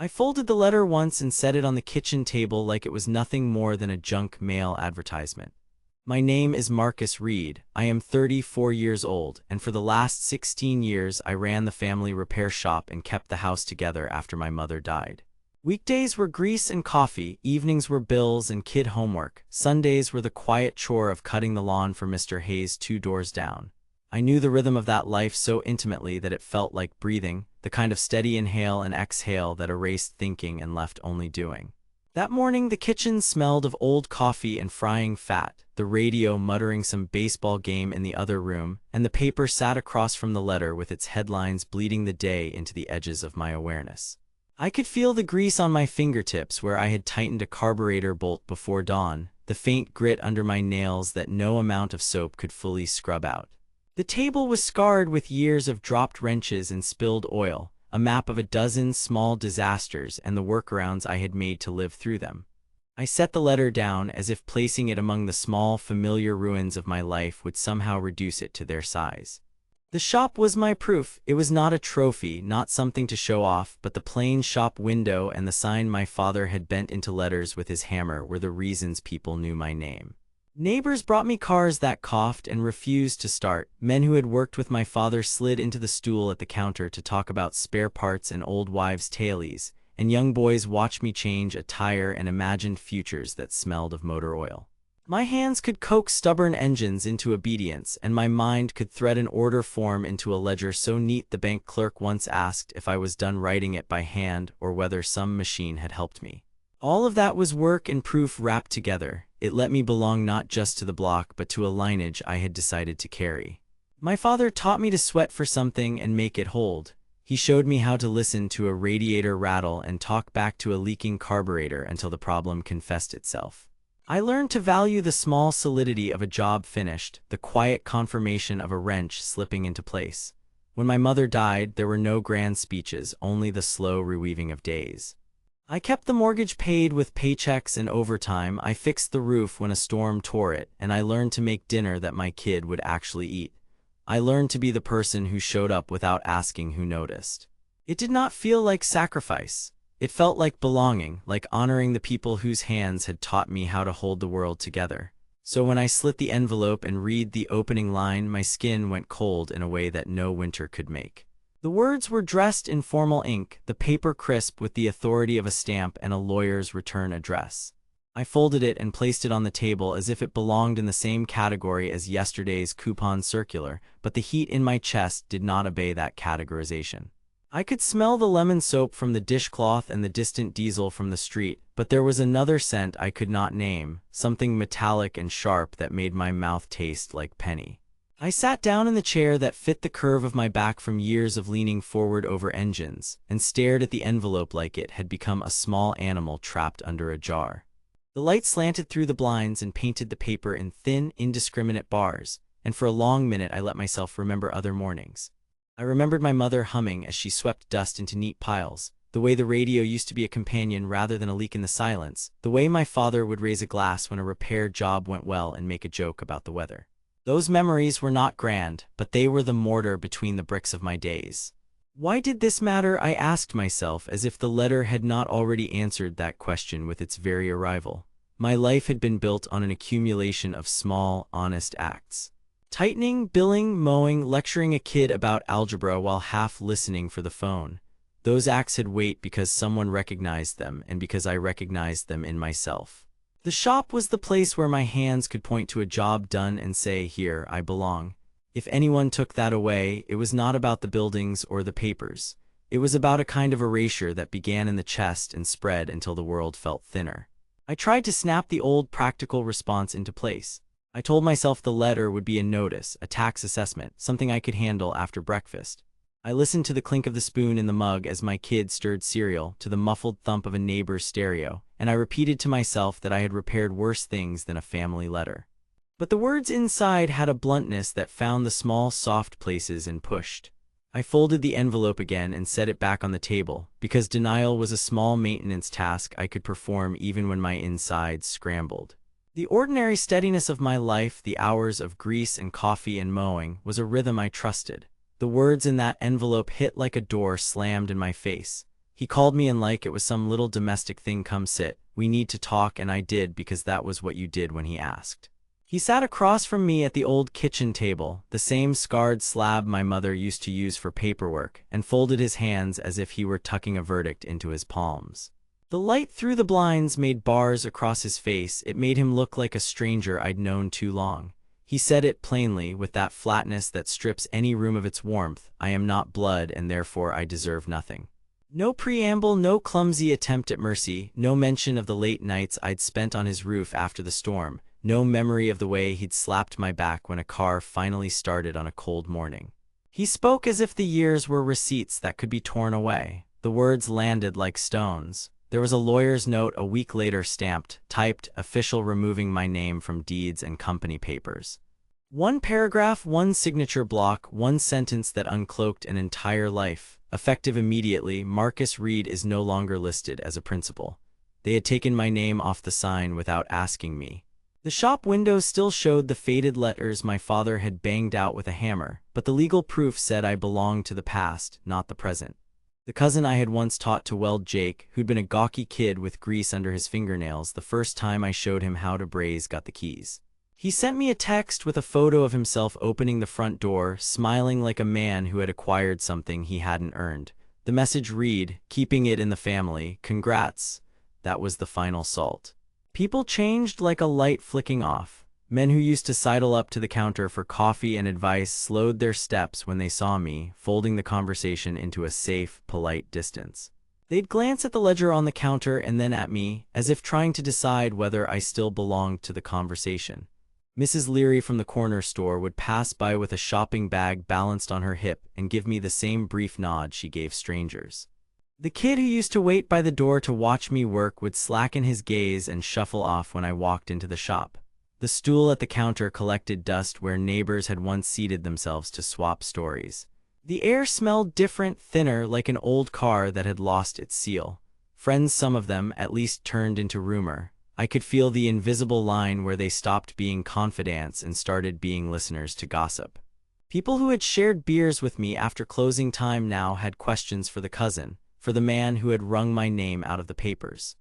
I folded the letter once and set it on the kitchen table like it was nothing more than a junk mail advertisement. My name is Marcus Reed. I am 34 years old, and for the last 16 years I ran the family repair shop and kept the house together after my mother died. Weekdays were grease and coffee, evenings were bills and kid homework, Sundays were the quiet chore of cutting the lawn for Mr. Hayes 2 doors down. I knew the rhythm of that life so intimately that it felt like breathing, the kind of steady inhale and exhale that erased thinking and left only doing. That morning the kitchen smelled of old coffee and frying fat, the radio muttering some baseball game in the other room, and the paper sat across from the letter with its headlines bleeding the day into the edges of my awareness. I could feel the grease on my fingertips where I had tightened a carburetor bolt before dawn, the faint grit under my nails that no amount of soap could fully scrub out. The table was scarred with years of dropped wrenches and spilled oil, a map of a dozen small disasters and the workarounds I had made to live through them. I set the letter down as if placing it among the small, familiar ruins of my life would somehow reduce it to their size. The shop was my proof. It was not a trophy, not something to show off, but the plain shop window and the sign my father had bent into letters with his hammer were the reasons people knew my name. Neighbors brought me cars that coughed and refused to start. Men who had worked with my father slid into the stool at the counter to talk about spare parts and old wives' tailies, and young boys watched me change a tire and imagined futures that smelled of motor oil. My hands could coax stubborn engines into obedience, and my mind could thread an order form into a ledger so neat the bank clerk once asked if I was done writing it by hand or whether some machine had helped me. All of that was work and proof wrapped together. It let me belong not just to the block but to a lineage I had decided to carry. My father taught me to sweat for something and make it hold. He showed me how to listen to a radiator rattle and talk back to a leaking carburetor until the problem confessed itself. I learned to value the small solidity of a job finished, the quiet confirmation of a wrench slipping into place. When my mother died, there were no grand speeches, only the slow reweaving of days. I kept the mortgage paid with paychecks and overtime. I fixed the roof when a storm tore it, and I learned to make dinner that my kid would actually eat. I learned to be the person who showed up without asking who noticed. It did not feel like sacrifice. It felt like belonging, like honoring the people whose hands had taught me how to hold the world together. So when I slit the envelope and read the opening line, my skin went cold in a way that no winter could make. The words were dressed in formal ink, the paper crisp with the authority of a stamp and a lawyer's return address. I folded it and placed it on the table as if it belonged in the same category as yesterday's coupon circular, but the heat in my chest did not obey that categorization. I could smell the lemon soap from the dishcloth and the distant diesel from the street, but there was another scent I could not name, something metallic and sharp that made my mouth taste like penny. I sat down in the chair that fit the curve of my back from years of leaning forward over engines, and stared at the envelope like it had become a small animal trapped under a jar. The light slanted through the blinds and painted the paper in thin, indiscriminate bars, and for a long minute I let myself remember other mornings. I remembered my mother humming as she swept dust into neat piles, the way the radio used to be a companion rather than a leak in the silence, the way my father would raise a glass when a repair job went well and make a joke about the weather. Those memories were not grand, but they were the mortar between the bricks of my days. Why did this matter? I asked myself, as if the letter had not already answered that question with its very arrival. My life had been built on an accumulation of small, honest acts. Tightening, billing, mowing, lecturing a kid about algebra while half listening for the phone. Those acts had weight because someone recognized them and because I recognized them in myself. The shop was the place where my hands could point to a job done and say, "Here, I belong." If anyone took that away, it was not about the buildings or the papers. It was about a kind of erasure that began in the chest and spread until the world felt thinner. I tried to snap the old practical response into place. I told myself the letter would be a notice, a tax assessment, something I could handle after breakfast. I listened to the clink of the spoon in the mug as my kid stirred cereal, to the muffled thump of a neighbor's stereo, and I repeated to myself that I had repaired worse things than a family letter. But the words inside had a bluntness that found the small, soft places and pushed. I folded the envelope again and set it back on the table, because denial was a small maintenance task I could perform even when my insides scrambled. The ordinary steadiness of my life, the hours of grease and coffee and mowing, was a rhythm I trusted. The words in that envelope hit like a door slammed in my face. He called me and like it was some little domestic thing, come sit, we need to talk, and I did because that was what you did when he asked. He sat across from me at the old kitchen table, the same scarred slab my mother used to use for paperwork, and folded his hands as if he were tucking a verdict into his palms. The light through the blinds made bars across his face. It made him look like a stranger I'd known too long. He said it plainly, with that flatness that strips any room of its warmth, I am not blood and therefore I deserve nothing. No preamble, no clumsy attempt at mercy, no mention of the late nights I'd spent on his roof after the storm, no memory of the way he'd slapped my back when a car finally started on a cold morning. He spoke as if the years were receipts that could be torn away. The words landed like stones. There was a lawyer's note a week later stamped, typed, official, removing my name from deeds and company papers. One paragraph, one signature block, one sentence that uncloaked an entire life. Effective immediately, Marcus Reed is no longer listed as a principal. They had taken my name off the sign without asking me. The shop windows still showed the faded letters my father had banged out with a hammer, but the legal proof said I belonged to the past, not the present. The cousin I had once taught to weld, Jake, who'd been a gawky kid with grease under his fingernails the first time I showed him how to braze, got the keys. He sent me a text with a photo of himself opening the front door, smiling like a man who had acquired something he hadn't earned. The message read, keeping it in the family, congrats. That was the final salt. People changed like a light flicking off. Men who used to sidle up to the counter for coffee and advice slowed their steps when they saw me, folding the conversation into a safe, polite distance. They'd glance at the ledger on the counter and then at me, as if trying to decide whether I still belonged to the conversation. Mrs. Leary from the corner store would pass by with a shopping bag balanced on her hip and give me the same brief nod she gave strangers. The kid who used to wait by the door to watch me work would slacken his gaze and shuffle off when I walked into the shop. The stool at the counter collected dust where neighbors had once seated themselves to swap stories. The air smelled different, thinner, like an old car that had lost its seal. Friends, some of them, at least, turned into rumor. I could feel the invisible line where they stopped being confidants and started being listeners to gossip. People who had shared beers with me after closing time now had questions for the cousin, for the man who had wrung my name out of the papers.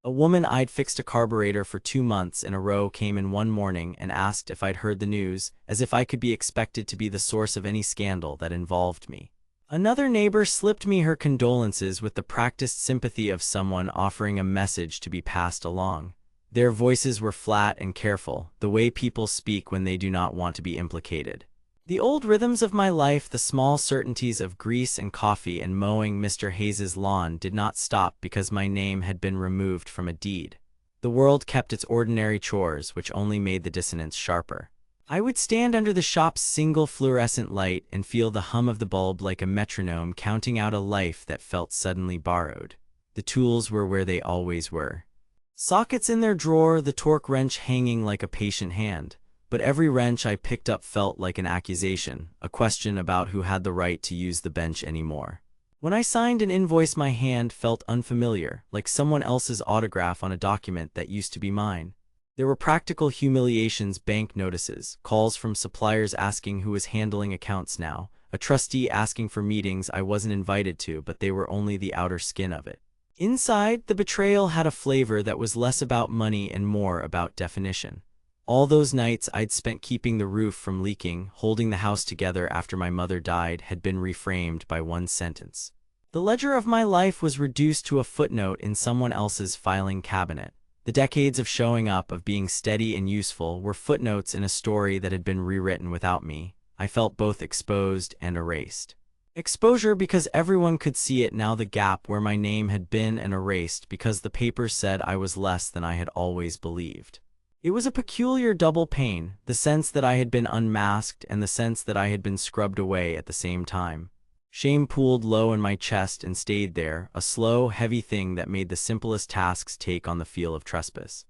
A woman I'd fixed a carburetor for 2 months in a row came in one morning and asked if I'd heard the news, as if I could be expected to be the source of any scandal that involved me. Another neighbor slipped me her condolences with the practiced sympathy of someone offering a message to be passed along. Their voices were flat and careful, the way people speak when they do not want to be implicated. The old rhythms of my life, the small certainties of grease and coffee and mowing Mr. Hayes's lawn, did not stop because my name had been removed from a deed. The world kept its ordinary chores, which only made the dissonance sharper. I would stand under the shop's single fluorescent light and feel the hum of the bulb like a metronome counting out a life that felt suddenly borrowed. The tools were where they always were. Sockets in their drawer, the torque wrench hanging like a patient hand. But every wrench I picked up felt like an accusation, a question about who had the right to use the bench anymore. When I signed an invoice, my hand felt unfamiliar, like someone else's autograph on a document that used to be mine. There were practical humiliations, bank notices, calls from suppliers asking who was handling accounts now, a trustee asking for meetings I wasn't invited to, but they were only the outer skin of it. Inside, the betrayal had a flavor that was less about money and more about definition. All those nights I'd spent keeping the roof from leaking, holding the house together after my mother died, had been reframed by one sentence. The ledger of my life was reduced to a footnote in someone else's filing cabinet. The decades of showing up, of being steady and useful, were footnotes in a story that had been rewritten without me. I felt both exposed and erased. Exposure because everyone could see it now, the gap where my name had been, and erased because the papers said I was less than I had always believed. It was a peculiar double pain, the sense that I had been unmasked and the sense that I had been scrubbed away at the same time. Shame pooled low in my chest and stayed there, a slow, heavy thing that made the simplest tasks take on the feel of trespass.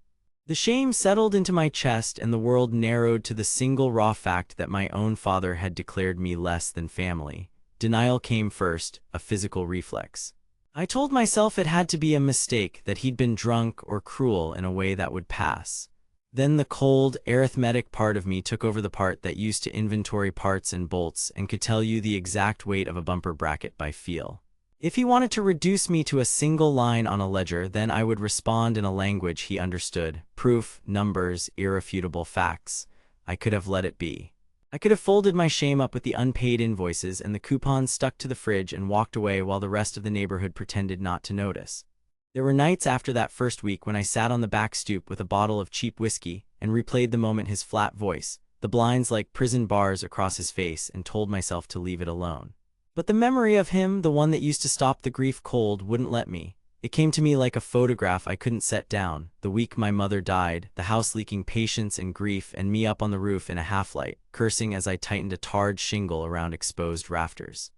The shame settled into my chest and the world narrowed to the single raw fact that my own father had declared me less than family. Denial came first, a physical reflex. I told myself it had to be a mistake, that he'd been drunk or cruel in a way that would pass. Then the cold, arithmetic part of me took over, the part that used to inventory parts and bolts and could tell you the exact weight of a bumper bracket by feel. If he wanted to reduce me to a single line on a ledger, then I would respond in a language he understood. Proof, numbers, irrefutable facts. I could have let it be. I could have folded my shame up with the unpaid invoices and the coupons stuck to the fridge and walked away while the rest of the neighborhood pretended not to notice. There were nights after that first week when I sat on the back stoop with a bottle of cheap whiskey and replayed the moment, his flat voice, the blinds like prison bars across his face, and told myself to leave it alone. But the memory of him, the one that used to stop the grief cold, wouldn't let me. It came to me like a photograph I couldn't set down. The week my mother died, the house leaking patience and grief, and me up on the roof in a half-light, cursing as I tightened a tarred shingle around exposed rafters.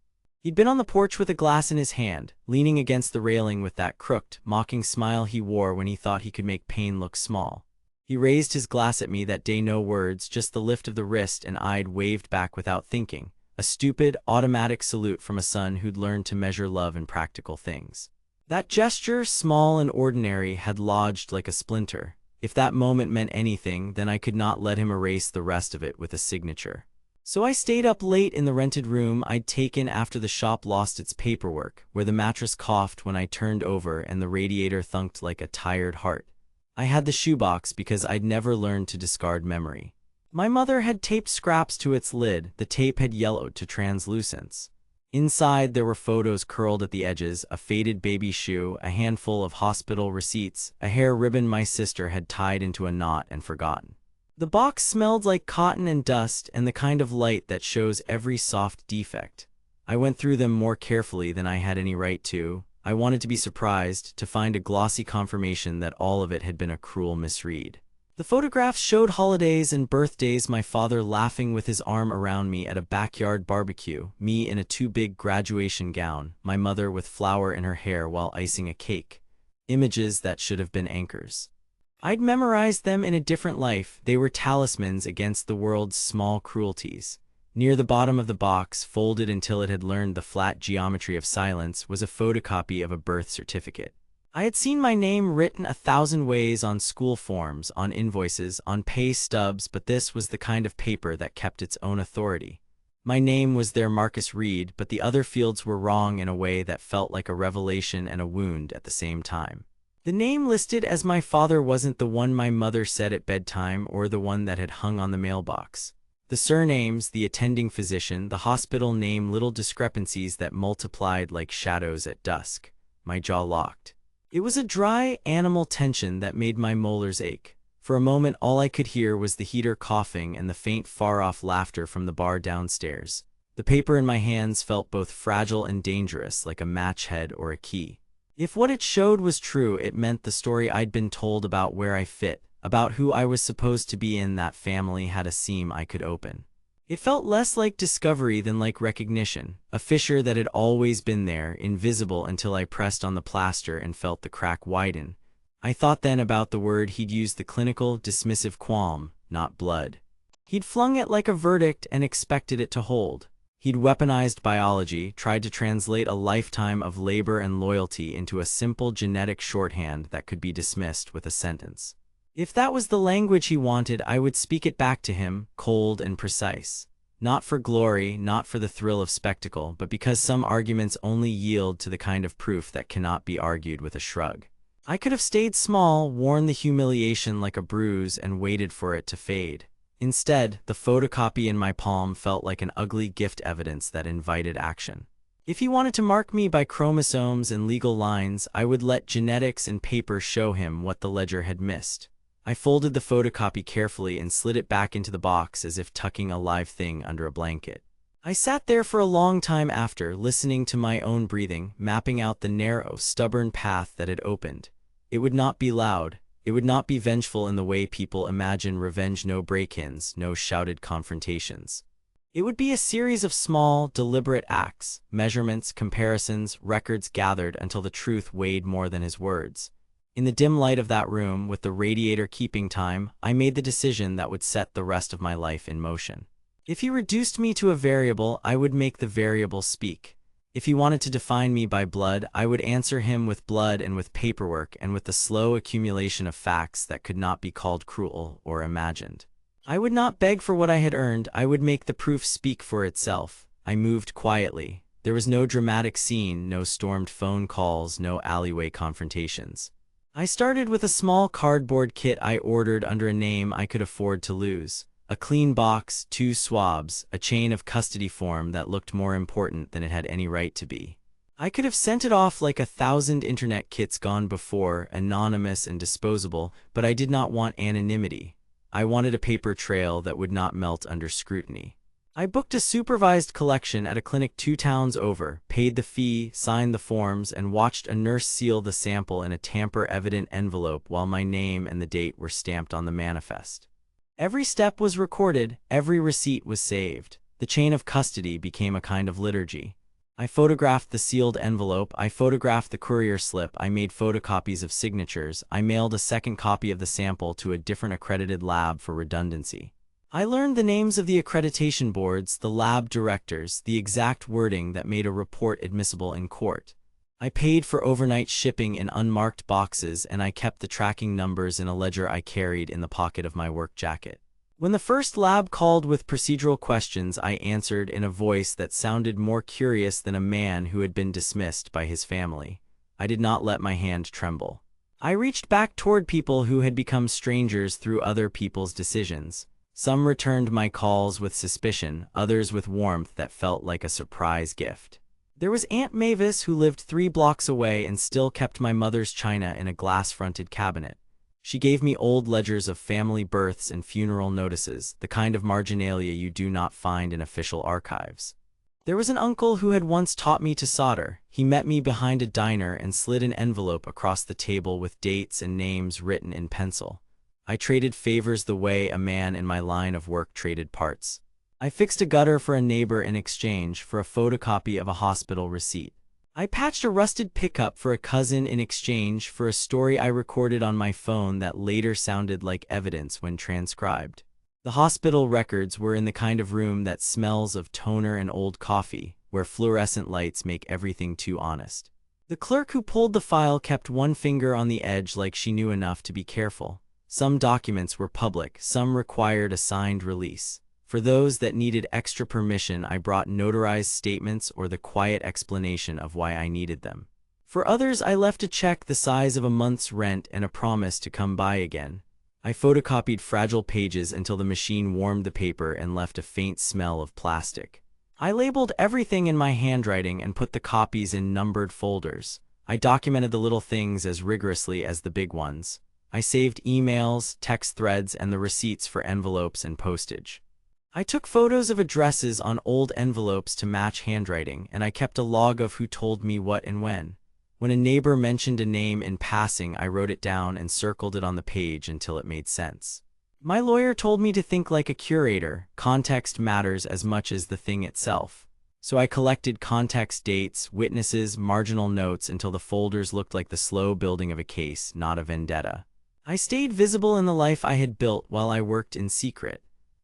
He'd been on the porch with a glass in his hand, leaning against the railing with that crooked, mocking smile he wore when he thought he could make pain look small. He raised his glass at me that day, no words, just the lift of the wrist, and I'd waved back without thinking. A stupid, automatic salute from a son who'd learned to measure love in practical things. That gesture, small and ordinary, had lodged like a splinter. If that moment meant anything, then I could not let him erase the rest of it with a signature. So I stayed up late in the rented room I'd taken after the shop lost its paperwork, where the mattress coughed when I turned over and the radiator thunked like a tired heart. I had the shoebox because I'd never learned to discard memory. My mother had taped scraps to its lid. The tape had yellowed to translucence. Inside there were photos curled at the edges, a faded baby shoe, a handful of hospital receipts, a hair ribbon my sister had tied into a knot and forgotten. The box smelled like cotton and dust and the kind of light that shows every soft defect. I went through them more carefully than I had any right to. I wanted to be surprised, to find a glossy confirmation that all of it had been a cruel misread. The photographs showed holidays and birthdays, my father laughing with his arm around me at a backyard barbecue, me in a too big graduation gown, my mother with flour in her hair while icing a cake. Images that should have been anchors. I'd memorized them in a different life. They were talismans against the world's small cruelties. Near the bottom of the box, folded until it had learned the flat geometry of silence, was a photocopy of a birth certificate. I had seen my name written 1,000 ways on school forms, on invoices, on pay stubs, but this was the kind of paper that kept its own authority. My name was there, Marcus Reed, but the other fields were wrong in a way that felt like a revelation and a wound at the same time. The name listed as my father wasn't the one my mother said at bedtime or the one that had hung on the mailbox. The surnames, the attending physician, the hospital name, little discrepancies that multiplied like shadows at dusk. My jaw locked. It was a dry, animal tension that made my molars ache. For a moment all I could hear was the heater coughing and the faint far-off laughter from the bar downstairs. The paper in my hands felt both fragile and dangerous, like a match head or a key. If what it showed was true, it meant the story I'd been told about where I fit, about who I was supposed to be in that family, had a seam I could open. It felt less like discovery than like recognition, a fissure that had always been there, invisible until I pressed on the plaster and felt the crack widen. I thought then about the word he'd used, the clinical, dismissive qualm, not blood. He'd flung it like a verdict and expected it to hold. He'd weaponized biology, tried to translate a lifetime of labor and loyalty into a simple genetic shorthand that could be dismissed with a sentence. If that was the language he wanted, I would speak it back to him, cold and precise. Not for glory, not for the thrill of spectacle, but because some arguments only yield to the kind of proof that cannot be argued with a shrug. I could have stayed small, worn the humiliation like a bruise, and waited for it to fade. Instead, the photocopy in my palm felt like an ugly gift, evidence that invited action. If he wanted to mark me by chromosomes and legal lines, I would let genetics and paper show him what the ledger had missed. I folded the photocopy carefully and slid it back into the box as if tucking a live thing under a blanket. I sat there for a long time after, listening to my own breathing, mapping out the narrow, stubborn path that had opened. It would not be loud. It would not be vengeful in the way people imagine revenge, no break-ins, no shouted confrontations. It would be a series of small, deliberate acts, measurements, comparisons, records gathered until the truth weighed more than his words. In the dim light of that room, with the radiator keeping time, I made the decision that would set the rest of my life in motion. If he reduced me to a variable, I would make the variable speak. If he wanted to define me by blood, I would answer him with blood and with paperwork and with the slow accumulation of facts that could not be called cruel or imagined. I would not beg for what I had earned. I would make the proof speak for itself. I moved quietly, There was no dramatic scene, no stormed phone calls, no alleyway confrontations. I started with a small cardboard kit I ordered under a name I could afford to lose. A clean box, 2 swabs, a chain of custody form that looked more important than it had any right to be. I could have sent it off like 1,000 internet kits gone before, anonymous and disposable, but I did not want anonymity. I wanted a paper trail that would not melt under scrutiny. I booked a supervised collection at a clinic 2 towns over, paid the fee, signed the forms, and watched a nurse seal the sample in a tamper-evident envelope while my name and the date were stamped on the manifest. Every step was recorded, every receipt was saved. The chain of custody became a kind of liturgy. I photographed the sealed envelope, I photographed the courier slip, I made photocopies of signatures, I mailed a second copy of the sample to a different accredited lab for redundancy. I learned the names of the accreditation boards, the lab directors, the exact wording that made a report admissible in court. I paid for overnight shipping in unmarked boxes, and I kept the tracking numbers in a ledger I carried in the pocket of my work jacket. When the first lab called with procedural questions, I answered in a voice that sounded more curious than a man who had been dismissed by his family. I did not let my hand tremble. I reached back toward people who had become strangers through other people's decisions. Some returned my calls with suspicion, others with warmth that felt like a surprise gift. There was Aunt Mavis, who lived 3 blocks away and still kept my mother's china in a glass-fronted cabinet. She gave me old ledgers of family births and funeral notices, the kind of marginalia you do not find in official archives. There was an uncle who had once taught me to solder. He met me behind a diner and slid an envelope across the table with dates and names written in pencil. I traded favors the way a man in my line of work traded parts. I fixed a gutter for a neighbor in exchange for a photocopy of a hospital receipt. I patched a rusted pickup for a cousin in exchange for a story I recorded on my phone that later sounded like evidence when transcribed. The hospital records were in the kind of room that smells of toner and old coffee, where fluorescent lights make everything too honest. The clerk who pulled the file kept one finger on the edge like she knew enough to be careful. Some documents were public, some required a signed release. For those that needed extra permission, I brought notarized statements or the quiet explanation of why I needed them. For others, I left a check the size of a month's rent and a promise to come by again. I photocopied fragile pages until the machine warmed the paper and left a faint smell of plastic. I labeled everything in my handwriting and put the copies in numbered folders. I documented the little things as rigorously as the big ones. I saved emails, text threads, and the receipts for envelopes and postage. I took photos of addresses on old envelopes to match handwriting, and I kept a log of who told me what and when. When a neighbor mentioned a name in passing, I wrote it down and circled it on the page until it made sense. My lawyer told me to think like a curator. Context matters as much as the thing itself. So I collected context, dates, witnesses, marginal notes until the folders looked like the slow building of a case, not a vendetta. I stayed visible in the life I had built while I worked in secret.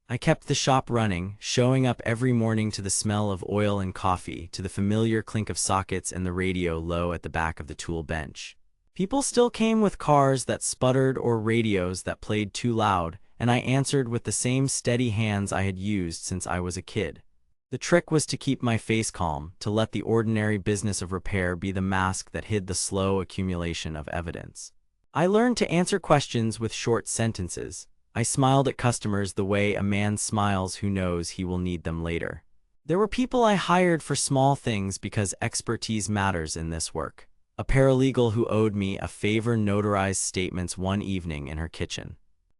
I kept the shop running, showing up every morning to the smell of oil and coffee, to the familiar clink of sockets and the radio low at the back of the tool bench. People still came with cars that sputtered or radios that played too loud, and I answered with the same steady hands I had used since I was a kid. The trick was to keep my face calm, to let the ordinary business of repair be the mask that hid the slow accumulation of evidence. I learned to answer questions with short sentences. I smiled at customers the way a man smiles who knows he will need them later. There were people I hired for small things because expertise matters in this work. A paralegal who owed me a favor notarized statements one evening in her kitchen.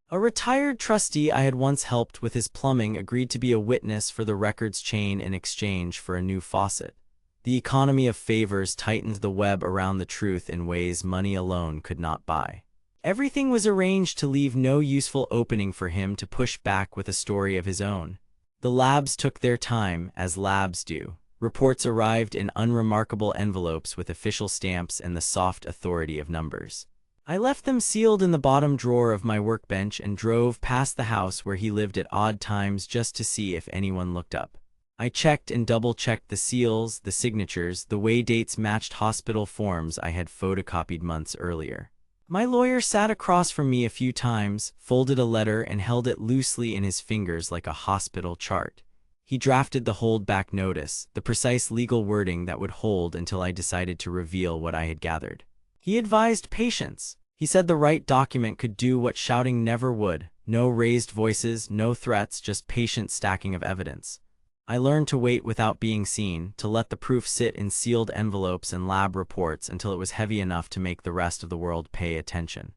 A retired trustee I had once helped with his plumbing agreed to be a witness for the records chain in exchange for a new faucet. The economy of favors tightened the web around the truth in ways money alone could not buy. Everything was arranged to leave no useful opening for him to push back with a story of his own. The labs took their time, as labs do. Reports arrived in unremarkable envelopes with official stamps and the soft authority of numbers. I left them sealed in the bottom drawer of my workbench and drove past the house where he lived at odd times just to see if anyone looked up. I checked and double-checked the seals, the signatures, the way dates matched hospital forms I had photocopied months earlier. My lawyer sat across from me a few times, folded a letter and held it loosely in his fingers like a hospital chart. He drafted the hold-back notice, the precise legal wording that would hold until I decided to reveal what I had gathered. He advised patience. He said the right document could do what shouting never would. No raised voices, no threats, just patient stacking of evidence. I learned to wait without being seen, to let the proof sit in sealed envelopes and lab reports until it was heavy enough to make the rest of the world pay attention.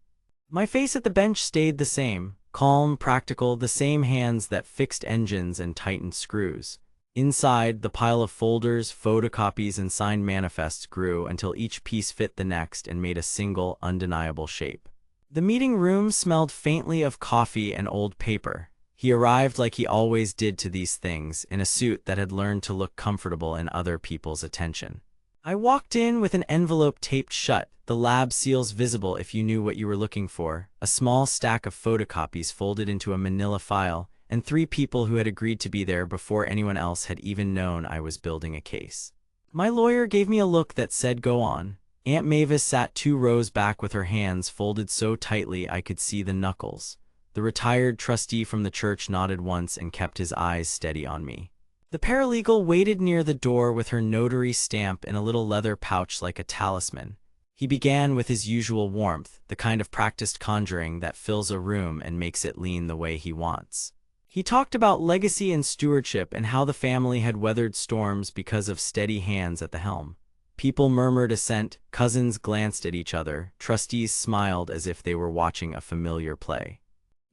My face at the bench stayed the same, calm, practical, the same hands that fixed engines and tightened screws. Inside, the pile of folders, photocopies, and signed manifests grew until each piece fit the next and made a single, undeniable shape. The meeting room smelled faintly of coffee and old paper. He arrived like he always did to these things, in a suit that had learned to look comfortable in other people's attention. I walked in with an envelope taped shut, the lab seals visible if you knew what you were looking for, a small stack of photocopies folded into a manila file, and 3 people who had agreed to be there before anyone else had even known I was building a case. My lawyer gave me a look that said, "Go on." Aunt Mavis sat 2 rows back with her hands folded so tightly I could see the knuckles. The retired trustee from the church nodded once and kept his eyes steady on me. The paralegal waited near the door with her notary stamp in a little leather pouch like a talisman. He began with his usual warmth, the kind of practiced conjuring that fills a room and makes it lean the way he wants. He talked about legacy and stewardship and how the family had weathered storms because of steady hands at the helm. People murmured assent, cousins glanced at each other, trustees smiled as if they were watching a familiar play.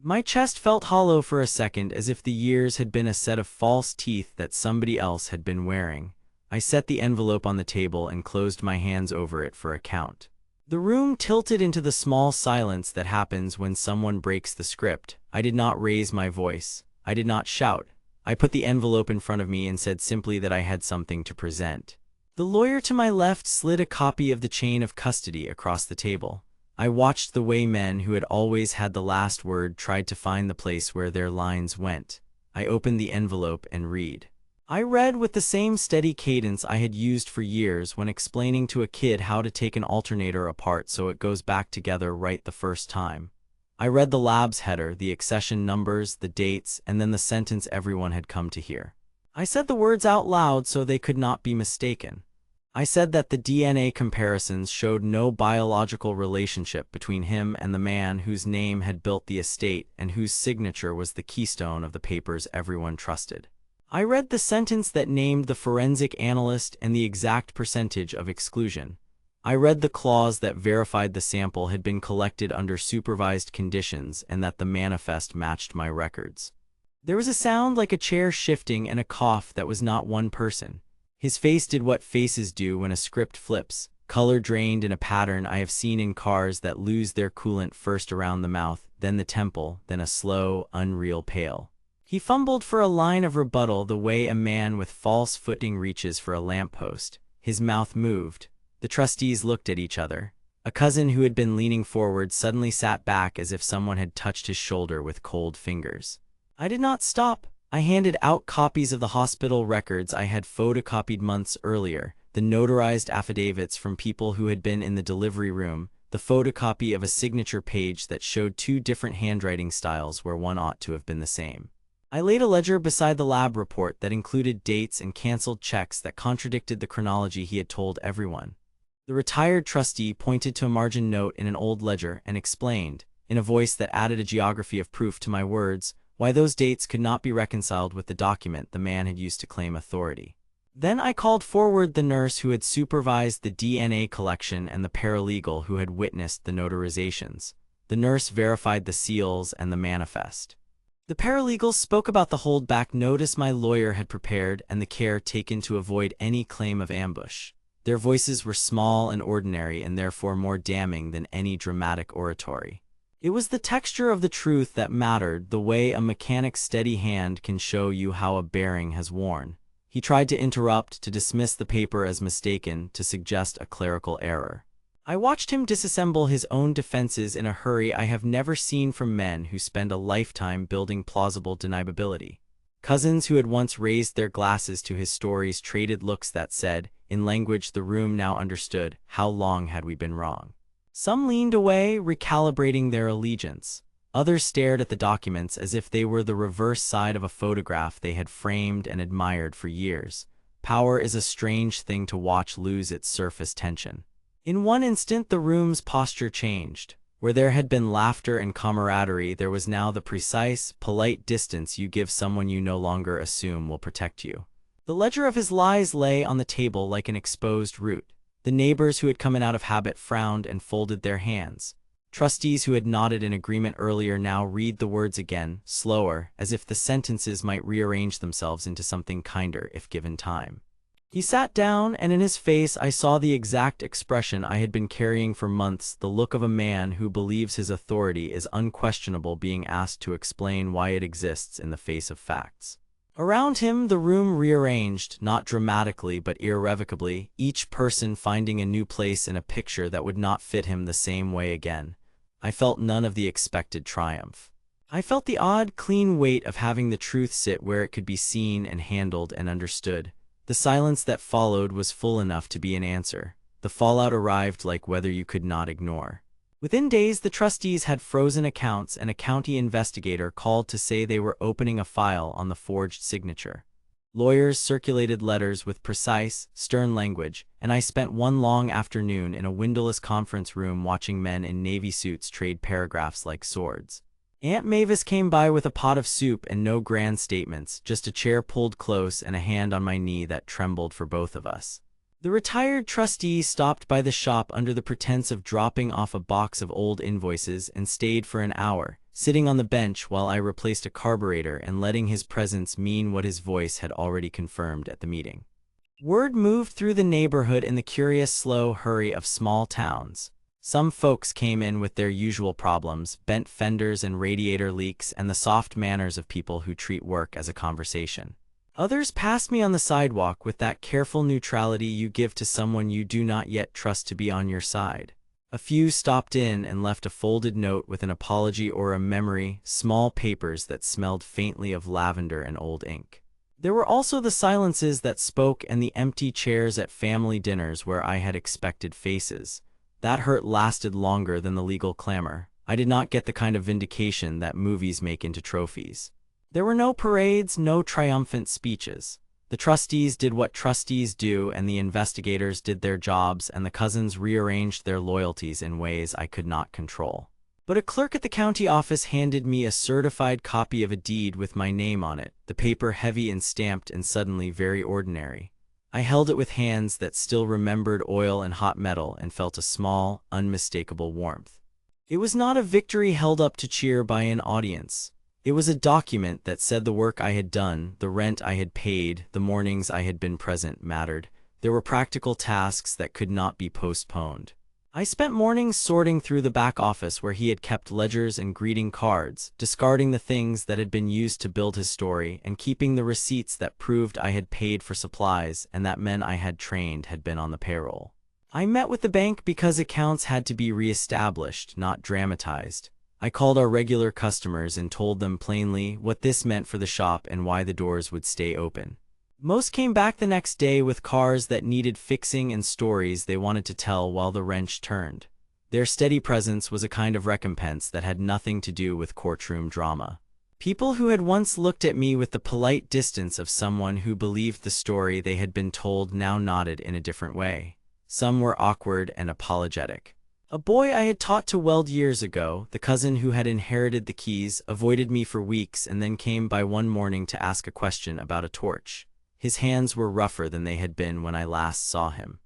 My chest felt hollow for a second, as if the years had been a set of false teeth that somebody else had been wearing. I set the envelope on the table and closed my hands over it for a count. The room tilted into the small silence that happens when someone breaks the script. I did not raise my voice. I did not shout. I put the envelope in front of me and said simply that I had something to present. The lawyer to my left slid a copy of the chain of custody across the table. I watched the way men who had always had the last word tried to find the place where their lines went. I opened the envelope and I read with the same steady cadence I had used for years when explaining to a kid how to take an alternator apart so it goes back together right the first time. I read the lab's header, the accession numbers, the dates, and then the sentence everyone had come to hear. I said the words out loud so they could not be mistaken. I said that the DNA comparisons showed no biological relationship between him and the man whose name had built the estate and whose signature was the keystone of the papers everyone trusted. I read the sentence that named the forensic analyst and the exact percentage of exclusion. I read the clause that verified the sample had been collected under supervised conditions and that the manifest matched my records. There was a sound like a chair shifting and a cough that was not one person. His face did what faces do when a script flips, color drained in a pattern I have seen in cars that lose their coolant first around the mouth, then the temple, then a slow, unreal pale. He fumbled for a line of rebuttal the way a man with false footing reaches for a lamppost. His mouth moved. The trustees looked at each other. A cousin who had been leaning forward suddenly sat back as if someone had touched his shoulder with cold fingers. I did not stop. I handed out copies of the hospital records I had photocopied months earlier, the notarized affidavits from people who had been in the delivery room, the photocopy of a signature page that showed 2 different handwriting styles where one ought to have been the same. I laid a ledger beside the lab report that included dates and canceled checks that contradicted the chronology he had told everyone. The retired trustee pointed to a margin note in an old ledger and explained, in a voice that added a geography of proof to my words, why those dates could not be reconciled with the document the man had used to claim authority. Then I called forward the nurse who had supervised the DNA collection and the paralegal who had witnessed the notarizations. The nurse verified the seals and the manifest. The paralegal spoke about the holdback notice my lawyer had prepared and the care taken to avoid any claim of ambush. Their voices were small and ordinary and therefore more damning than any dramatic oratory. It was the texture of the truth that mattered, the way a mechanic's steady hand can show you how a bearing has worn. He tried to interrupt, to dismiss the paper as mistaken, to suggest a clerical error. I watched him disassemble his own defenses in a hurry I have never seen from men who spend a lifetime building plausible deniability. Cousins who had once raised their glasses to his stories traded looks that said, in language the room now understood, how long had we been wrong? Some leaned away, recalibrating their allegiance. Others stared at the documents as if they were the reverse side of a photograph they had framed and admired for years. Power is a strange thing to watch lose its surface tension. In one instant, the room's posture changed. Where there had been laughter and camaraderie, there was now the precise, polite distance you give someone you no longer assume will protect you. The ledger of his lies lay on the table like an exposed root. The neighbors who had come in out of habit frowned and folded their hands. Trustees who had nodded in agreement earlier now read the words again, slower, as if the sentences might rearrange themselves into something kinder if given time. He sat down, and in his face I saw the exact expression I had been carrying for months, the look of a man who believes his authority is unquestionable, being asked to explain why it exists in the face of facts. Around him, the room rearranged, not dramatically but irrevocably, each person finding a new place in a picture that would not fit him the same way again. I felt none of the expected triumph. I felt the odd, clean weight of having the truth sit where it could be seen and handled and understood. The silence that followed was full enough to be an answer. The fallout arrived like weather you could not ignore. Within days, the trustees had frozen accounts, and a county investigator called to say they were opening a file on the forged signature. Lawyers circulated letters with precise, stern language, and I spent one long afternoon in a windowless conference room watching men in navy suits trade paragraphs like swords. Aunt Mavis came by with a pot of soup and no grand statements, just a chair pulled close and a hand on my knee that trembled for both of us. The retired trustee stopped by the shop under the pretense of dropping off a box of old invoices and stayed for an hour, sitting on the bench while I replaced a carburetor and letting his presence mean what his voice had already confirmed at the meeting. Word moved through the neighborhood in the curious slow hurry of small towns. Some folks came in with their usual problems, bent fenders and radiator leaks, and the soft manners of people who treat work as a conversation. Others passed me on the sidewalk with that careful neutrality you give to someone you do not yet trust to be on your side. A few stopped in and left a folded note with an apology or a memory, small papers that smelled faintly of lavender and old ink. There were also the silences that spoke and the empty chairs at family dinners where I had expected faces. That hurt lasted longer than the legal clamor. I did not get the kind of vindication that movies make into trophies. There were no parades, no triumphant speeches. The trustees did what trustees do, and the investigators did their jobs, and the cousins rearranged their loyalties in ways I could not control. But a clerk at the county office handed me a certified copy of a deed with my name on it, the paper heavy and stamped and suddenly very ordinary. I held it with hands that still remembered oil and hot metal and felt a small, unmistakable warmth. It was not a victory held up to cheer by an audience. It was a document that said the work I had done, the rent I had paid, the mornings I had been present mattered. There were practical tasks that could not be postponed. I spent mornings sorting through the back office where he had kept ledgers and greeting cards, discarding the things that had been used to build his story, and keeping the receipts that proved I had paid for supplies and that men I had trained had been on the payroll. I met with the bank because accounts had to be reestablished, not dramatized. I called our regular customers and told them plainly what this meant for the shop and why the doors would stay open. Most came back the next day with cars that needed fixing and stories they wanted to tell while the wrench turned. Their steady presence was a kind of recompense that had nothing to do with courtroom drama. People who had once looked at me with the polite distance of someone who believed the story they had been told now nodded in a different way. Some were awkward and apologetic. A boy I had taught to weld years ago, the cousin who had inherited the keys, avoided me for weeks and then came by one morning to ask a question about a torch. His hands were rougher than they had been when I last saw him.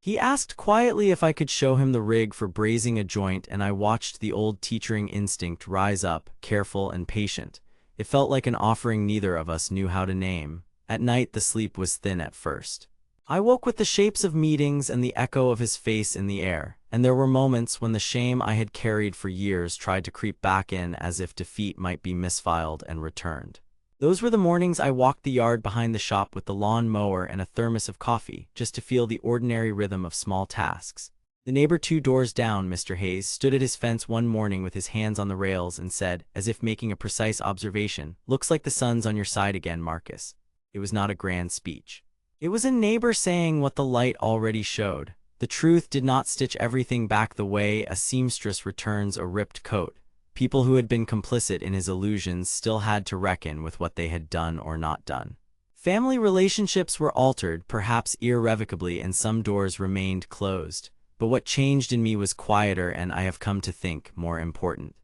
He asked quietly if I could show him the rig for brazing a joint, and I watched the old teaching instinct rise up, careful and patient. It felt like an offering neither of us knew how to name. At night the sleep was thin at first. I woke with the shapes of meetings and the echo of his face in the air, and there were moments when the shame I had carried for years tried to creep back in as if defeat might be misfiled and returned. Those were the mornings I walked the yard behind the shop with the lawn mower and a thermos of coffee, just to feel the ordinary rhythm of small tasks. The neighbor 2 doors down, Mr. Hayes, stood at his fence one morning with his hands on the rails and said, as if making a precise observation, "Looks like the sun's on your side again, Marcus." It was not a grand speech. It was a neighbor saying what the light already showed. The truth did not stitch everything back the way a seamstress returns a ripped coat. People who had been complicit in his illusions still had to reckon with what they had done or not done. Family relationships were altered, perhaps irrevocably, and some doors remained closed. But what changed in me was quieter and, I have come to think, more important.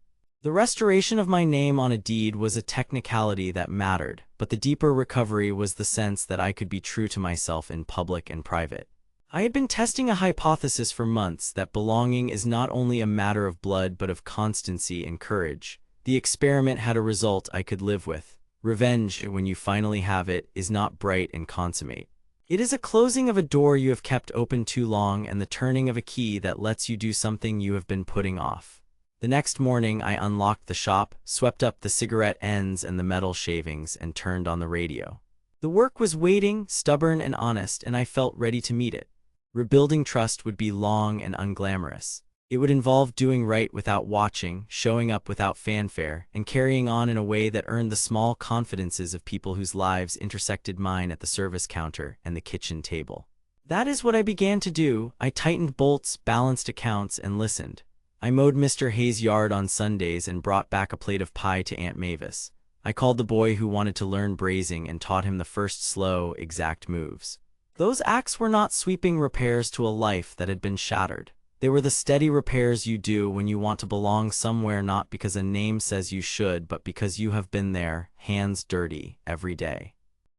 The restoration of my name on a deed was a technicality that mattered, but the deeper recovery was the sense that I could be true to myself in public and private. I had been testing a hypothesis for months that belonging is not only a matter of blood but of constancy and courage. The experiment had a result I could live with. Revenge, when you finally have it, is not bright and consummate. It is a closing of a door you have kept open too long and the turning of a key that lets you do something you have been putting off. The next morning, I unlocked the shop, swept up the cigarette ends and the metal shavings, and turned on the radio. The work was waiting, stubborn and honest, and I felt ready to meet it. Rebuilding trust would be long and unglamorous. It would involve doing right without watching, showing up without fanfare, and carrying on in a way that earned the small confidences of people whose lives intersected mine at the service counter and the kitchen table. That is what I began to do. I tightened bolts, balanced accounts, and listened. I mowed Mr. Hayes' yard on Sundays and brought back a plate of pie to Aunt Mavis. I called the boy who wanted to learn brazing and taught him the first slow, exact moves. Those acts were not sweeping repairs to a life that had been shattered. They were the steady repairs you do when you want to belong somewhere, not because a name says you should, but because you have been there, hands dirty, every day.